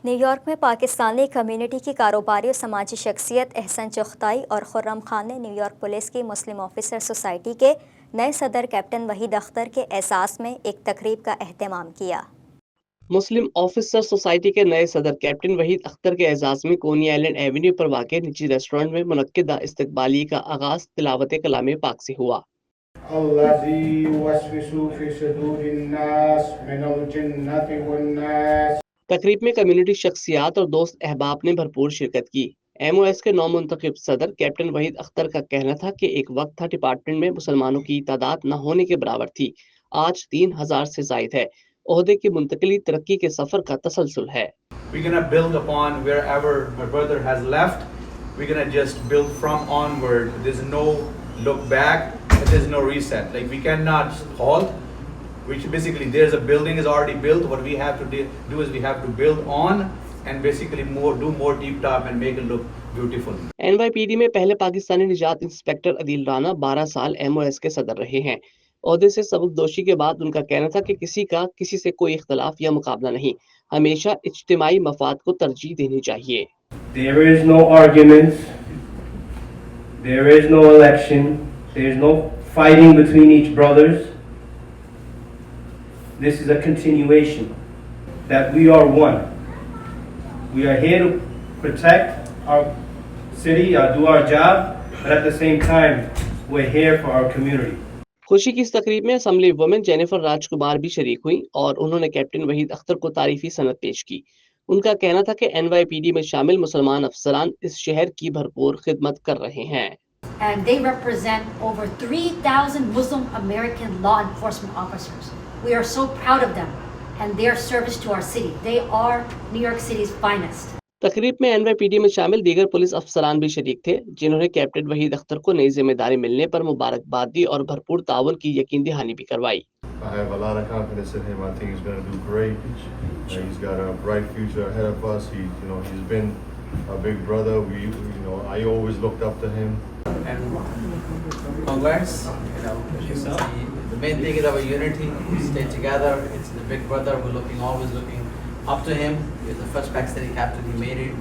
New York میں Pakistani community کی کاروباری اور سماجی شخصیت احسن چغتائی اور خرم خان نے نیو یارک پولیس کی مسلم آفیسر سوسائٹی کے نئے صدر کیپٹن وحید اختر کے اعزاز میں ایک تقریب کا اہتمام کیا۔ مسلم آفیسر سوسائٹی کے نئے صدر کیپٹن وحید اختر کے اعزاز میں کونی آئلینڈ ایونیو پر واقع نجی ریسٹورنٹ میں منعقدہ استقبالیے کا آغاز تلاوت کلام پاک سے ہوا۔ الذی یوسوس فی صدور الناس من الجنۃ والناس۔ تقریب میں کمیونٹی شخصیات اور دوست احباب نے بھرپور شرکت کی۔ ایم او ایس کے نو منتخب صدر کیپٹن وحید اختر کا کہنا تھا کہ ایک وقت تھا ڈپارٹمنٹ میں مسلمانوں کی تعداد نہ ہونے کے برابر تھی، آج 3000 سے زائد ہے۔ عہدے کی منتقلی ترقی کے سفر کا تسلسل ہے۔ We're going to build upon wherever my brother has left. We're going to just build from onward. There's no look back. There's no reset. Like we cannot halt. Which basically there's a building is already built. What we have to do is we have to build on and basically do more deep top and make it look beautiful. N Y P D میں پہلے پاکستانی نجات inspector عدیل رانا 12 سال M O S کے صدر رہے ہیں۔ عہدے سے سبکدوشی کے بعد ان کا کہنا تھا کہ کسی سے کوئی اختلاف یا مقابلہ نہیں، ہمیشہ اجتماعی مفاد کو ترجیح دینی چاہیے۔ There is no arguments, there is no election, there is no fighting between each brothers. This is a continuation that we are one. We are here to protect our city, do our job, but at the same time, we're here for our community. خوشی کی اس تقریب میں assembly women Jennifer Raj Kumar بھی شریک ہوئی اور انہوں نے کیپٹن وحید اختر کو تعریفی سند پیش کی۔ ان کا کہنا تھا کہ این وائی پی ڈی میں شامل مسلمان افسران اس شہر کی بھرپور خدمت کر رہے ہیں۔ And they represent over 3,000 Muslim American law enforcement officers. We are so proud of them and their service to our city. They are New York City's finest. تقریب میں این وائی پی ڈی میں شامل دیگر police افسران بھی شریک تھے، جنہوں نے کیپٹن وحید اختر کو نئی ذمہ داری ملنے پر مبارکباد دی اور بھرپور تعاون کی یقین دہانی بھی کروائی۔ I have a lot of confidence in him. I think he's going to do great. He's got a bright future ahead of us. He's been a big brother. I always looked up to him. And congrats. The main thing is our unity. We stay together. It's the big brother. We're always looking up to him. He's the first Pakistani captain. He made it.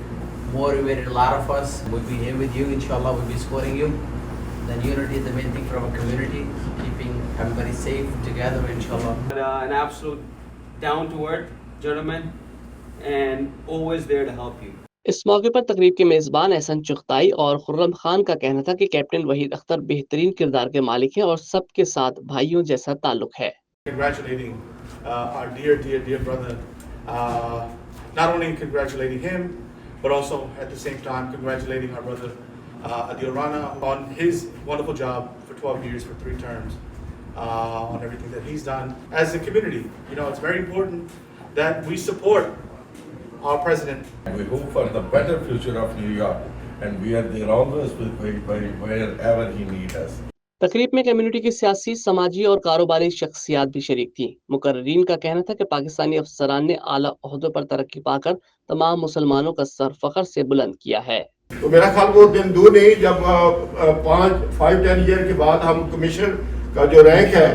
Motivated a lot of us. We'll be here with you. Inshallah, we'll be supporting you. Then unity is the main thing for our community. Keeping everybody safe together, inshallah. An absolute down-to-earth gentleman and always there to help you. اس موقع پر تقریب کے میزبان احسن چغتائی اور خرم خان کا کہنا تھا کہ captain Waheed Akhtar بہترین کردار کے مالک ہیں اور سب کے ساتھ بھائیوں جیسا تعلق ہے۔ Congratulating our dear brother. Not only congratulating him, but also at the same time congratulating our brother Adil Rana on his wonderful job for 12 years for 3 terms, on everything that he's done as a community. It's very important that we support our president. We hope for the better future of New York, and we are there always wherever he needs us. تقریب میں community کی سیاسی، سماجی اور کاروباری شخصیات بھی شریک تھیں۔ مقررین کا کہنا تھا کہ پاکستانی افسران نے اعلیٰ عہدوں پر ترقی پا کر تمام مسلمانوں کا سر فخر سے بلند کیا ہے۔ تو میرا خیال وہ دن دور نہیں جب 5-10 ایئر کے بعد ہم کمشنر کا جو رینک ہے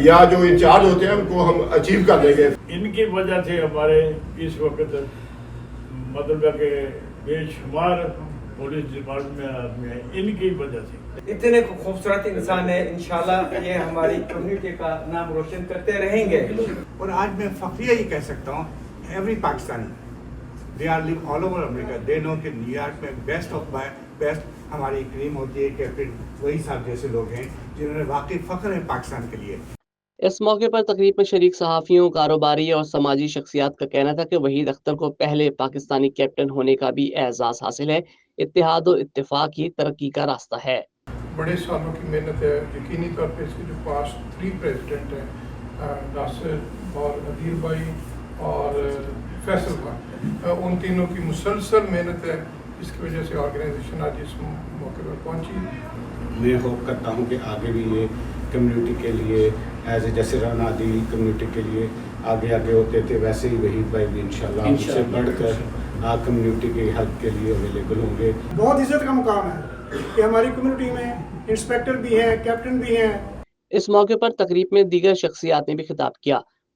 یا جو انچارج ہوتے ہیں ان کو ہم اچیو کر لیں گے۔ ان کی وجہ سے ہمارے اس وقت مطلب کہ بے شمار پولیس ڈپارٹمنٹ میں آدمی ہیں، ان کی وجہ سے۔ اتنے خوبصورت انسان ہے، انشاءاللہ یہ ہماری کمیونٹی کا نام روشن کرتے رہیں گے۔ اور آج میں فخریہ یہ کہہ سکتا ہوں، every Pakistani they are live all over America, they know کہ نیو یارک میں بیسٹ آف بیسٹ ہماری کریم ہوتی ہے کیپٹن وہی صاحب جیسے لوگ ہیں جنہوں نے واقعی فخر ہے پاکستان کے لیے۔ اس موقع پر تقریب میں شریک صحافیوں، کاروباری اور سماجی شخصیات کا کہنا تھا کہ وحید اختر کو پہلے پاکستانی کیپٹن ہونے کا بھی اعزاز حاصل ہے۔ اتحاد و اتفاق ہی ترقی کا راستہ ہے۔ بڑے سالوں کی محنت ہے، یقینی طور پہ اس کے جو پاسٹ 3 پریزیڈنٹ ہیں، ناصر اور عدیل بھائی اور فیصل خان، ان تینوں کی مسلسل محنت ہے، اس کی وجہ سے آرگنائزیشن آج اس موقع پر پہنچی۔ میں ہوپ کرتا ہوں کہ آگے بھی یہ کمیونٹی کے لیے ایز اے جیسے رانا عدیل کمیونٹی کے لیے آگے ہوتے تھے، ویسے ہی وحید بھائی بھی انشاءاللہ ان سے بڑھ کر کمیونٹی کی ہیلپ کے لیے اویلیبل ہوں گے۔ بہت عزت کا مقام ہے کہ ہماری کمیونٹی میں انسپیکٹر بھی ہے، کیپٹن بھی ہیں۔ اس موقع پر تقریب میں دیگر شخصیات نے بھی خطاب کیا۔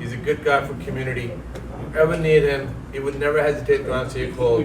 He's a good guy for community. If you ever need him, he would never hesitate to answer your call.